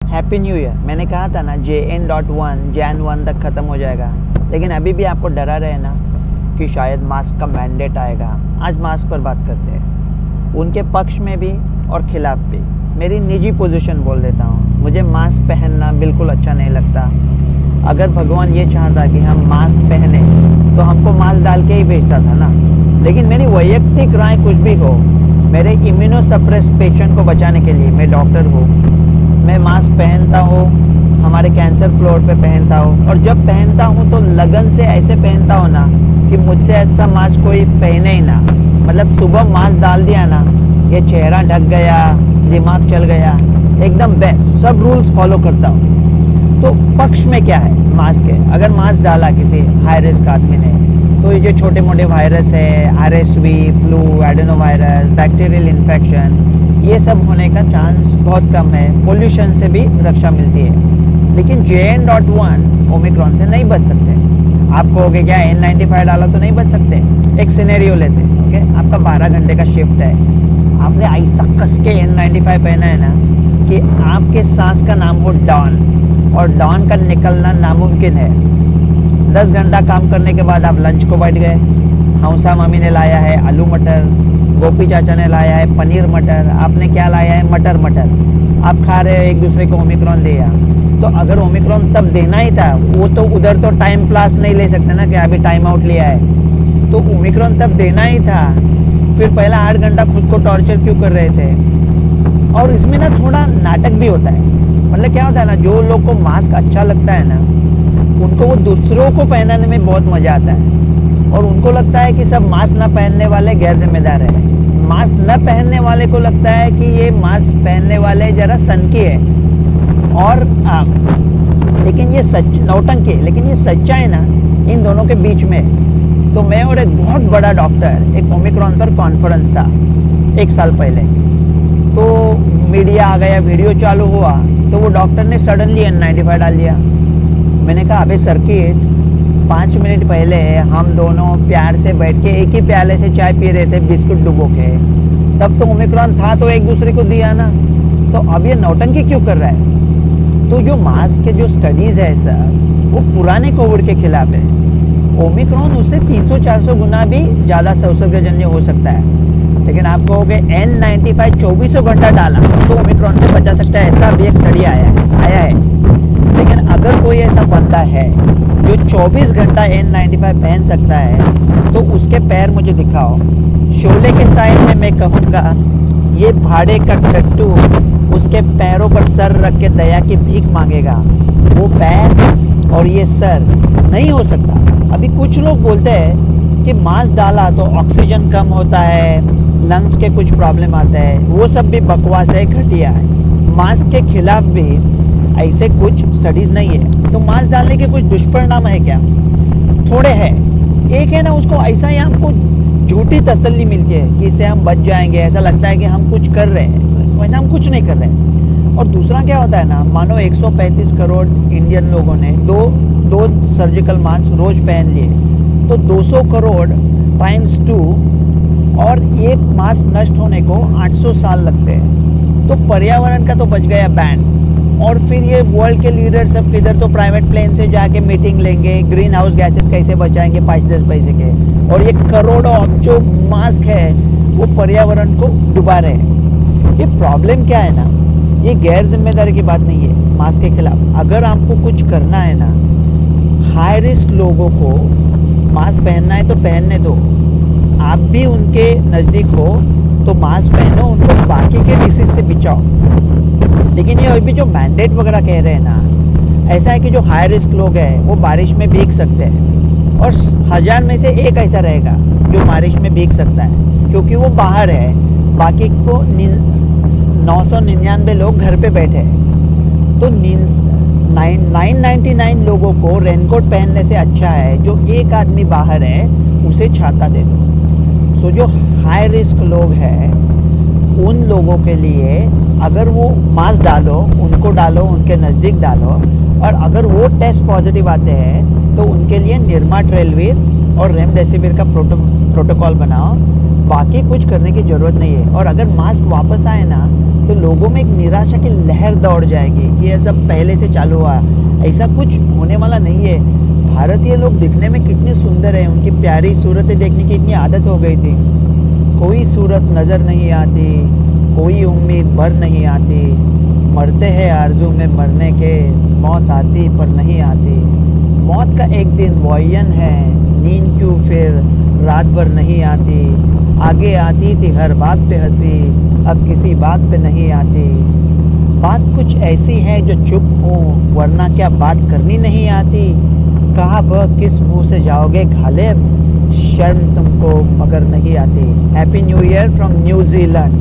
Happy new year. मैंने कहा था ना Jan 1 तक ख़त्म हो जाएगा, लेकिन अभी भी आपको डरा रहे ना कि शायद मास्क का मैंडेट आएगा। आज मास्क पर बात करते हैं, उनके पक्ष में भी और खिलाफ भी। मेरी निजी पोजीशन बोल देता हूँ, मुझे मास्क पहनना बिल्कुल अच्छा नहीं लगता। अगर भगवान ये चाहता कि हम मास्क पहने तो हमको मास्क डाल के ही भेजता था ना। लेकिन मेरी वैयक्तिक राय कुछ भी हो, मेरे इम्यूनोसप्रेस पेशेंट को बचाने के लिए, मैं डॉक्टर हूँ, मैं मास्क पहनता हूँ, हमारे कैंसर फ्लोर पे पहनता हूँ। और जब पहनता हूँ तो लगन से ऐसे पहनता हूँ ना कि मुझसे ऐसा मास्क कोई पहने ही ना। मतलब सुबह मास्क डाल दिया ना, ये चेहरा ढक गया, दिमाग चल गया, एकदम बेस्ट, सब रूल्स फॉलो करता हूँ। तो पक्ष में क्या है मास्क के? अगर मास्क डाला किसी हाई रिस्क आदमी ने, तो ये जो छोटे मोटे वायरस है, RSV, flu, adenovirus, bacterial infection, ये सब होने का चांस बहुत कम है। पोल्यूशन से भी रक्षा मिलती है। लेकिन JN.1 ओमिक्रॉन से नहीं बच सकते। आप कहोगे क्या N95 डाला तो नहीं बच सकते? एक सिनेरियो लेते हैं, ओके? आपका 12 घंटे का शिफ्ट है, आपने ऐसा कस के N95 पहना है ना कि आपके सांस का नाम हो डॉन, और डॉन का निकलना नामुमकिन है। 10 घंटा काम करने के बाद आप लंच को बैठ गए, हौसा मम्मी ने लाया है आलू मटर, गोपी चाचा ने लाया है पनीर मटर, आपने क्या लाया है मटर मटर, आप खा रहे हो, एक दूसरे को ओमिक्रॉन दिया। तो अगर ओमिक्रॉन तब देना ही था, वो तो उधर तो टाइम प्लस नहीं ले सकते ना कि अभी टाइम आउट लिया है, तो ओमिक्रॉन तब देना ही था। फिर पहला 8 घंटा खुद को टॉर्चर क्यों कर रहे थे? और इसमें ना थोड़ा नाटक भी होता है। मतलब क्या होता है ना, जो लोग को मास्क अच्छा लगता है ना, उनको वो दूसरों को पहनाने में बहुत मज़ा आता है, और उनको लगता है कि सब मास्क ना पहनने वाले गैर जिम्मेदार है। मास्क न पहनने वाले को लगता है कि ये मास्क पहनने वाले ज़रा सनकी है, और लेकिन ये सच नौटंकी है। लेकिन ये सच्चा है ना इन दोनों के बीच में। तो मैं और एक बहुत बड़ा डॉक्टर, एक ओमिक्रॉन पर कॉन्फ्रेंस था 1 साल पहले, तो मीडिया आ गया, वीडियो चालू हुआ, तो वो डॉक्टर ने सडनली N95 डाल दिया। मैंने कहा अबे सर्किट, 5 मिनट पहले हम दोनों प्यार से बैठ के एक ही प्याले से चाय पी रहे थे बिस्कुट डुबो के, तब तो ओमिक्रॉन था तो एक दूसरे को दिया ना। तो अब ये नौटंकी क्यों कर रहा है? तो जो मास्क के जो स्टडीज़ है सर, वो पुराने कोविड के खिलाफ है। ओमिक्रॉन उससे 300-400 गुना भी ज़्यादा संसर्गजन्य हो सकता है। लेकिन आप कहोगे N95 2400 घंटा डाला तो ओमिक्रॉन से बचा सकता है, ऐसा भी एक स्टडी आया है। लेकिन अगर कोई ऐसा बंदा है जो 24 घंटा N95 पहन सकता है, तो उसके पैर मुझे दिखाओ। शोले के स्टाइल में मैं कहूँगा, ये भाड़े का टट्टू उसके पैरों पर सर रख के दया की भीख मांगेगा। वो पैर और ये सर नहीं हो सकता। अभी कुछ लोग बोलते हैं कि मास्क डाला तो ऑक्सीजन कम होता है, लंग्स के कुछ प्रॉब्लम आता है। वो सब भी बकवास है, घटिया है। मास्क के खिलाफ भी ऐसे कुछ स्टडीज़ नहीं है। तो मास्क डालने के कुछ दुष्परिणाम है क्या? थोड़े हैं। एक है ना, उसको ऐसा ही हमको झूठी तसल्ली मिलती है कि इससे हम बच जाएंगे, ऐसा लगता है कि हम कुछ कर रहे हैं, वैसे हम कुछ नहीं कर रहे हैं। और दूसरा क्या होता है ना, मानो 135 करोड़ इंडियन लोगों ने दो सर्जिकल मास्क रोज़ पहन लिए, तो 200 करोड़ टाइम्स 2, और ये मास्क नष्ट होने को 800 साल लगते हैं। तो पर्यावरण का तो बच गया बैंड। और फिर ये वर्ल्ड के लीडर सब किधर तो प्राइवेट प्लेन से जाके मीटिंग लेंगे, ग्रीन हाउस गैसेस कैसे बचाएंगे 5-10 पैसे के, और ये करोड़ों जो मास्क है वो पर्यावरण को डुबा रहे हैं। ये प्रॉब्लम क्या है ना, ये गैर जिम्मेदारी की बात नहीं है मास्क के खिलाफ। अगर आपको कुछ करना है ना, हाई रिस्क लोगों को मास्क पहनना है तो पहनने दो। आप भी उनके नज़दीक हो तो मास्क पहनो, उनको बाकी के डिसीज से बचाओ। लेकिन ये अभी जो मैंडेट वगैरह कह रहे हैं ना, ऐसा है कि जो हाई रिस्क लोग हैं वो बारिश में भीग सकते हैं, और 1000 में से एक ऐसा रहेगा जो बारिश में भीग सकता है क्योंकि वो बाहर है। बाकी को 999 लोग घर पे बैठे हैं। तो 999 लोगों को रेनकोट पहनने से अच्छा है जो एक आदमी बाहर है उसे छाता दे दो। सो जो हाई रिस्क लोग हैं उन लोगों के लिए अगर वो मास्क डालो, उनको डालो, उनके नज़दीक डालो, और अगर वो टेस्ट पॉजिटिव आते हैं तो उनके लिए निर्मा ट्रेलवीर और रेमडेसिविर का प्रोटोकॉल बनाओ। बाकी कुछ करने की ज़रूरत नहीं है। और अगर मास्क वापस आए ना तो लोगों में एक निराशा की लहर दौड़ जाएगी कि ये सब पहले से चालू हुआ, ऐसा कुछ होने वाला नहीं है। भारतीय लोग दिखने में कितने सुंदर हैं, उनकी प्यारी सूरतें देखने की इतनी आदत हो गई थी। कोई सूरत नज़र नहीं आती, कोई उम्मीद भर नहीं आती, मरते हैं आरज़ू में मरने के, मौत आती पर नहीं आती। मौत का एक दिन मुअय्यन है, नींद क्यों फिर रात भर नहीं आती। आगे आती थी हर बात पे हंसी, अब किसी बात पे नहीं आती। बात कुछ ऐसी है जो चुप हूँ, वरना क्या बात करनी नहीं आती। कहा वह किस मुँह से जाओगे गालिब, शर्म तुमको मगर नहीं आती। Happy new year from New Zealand.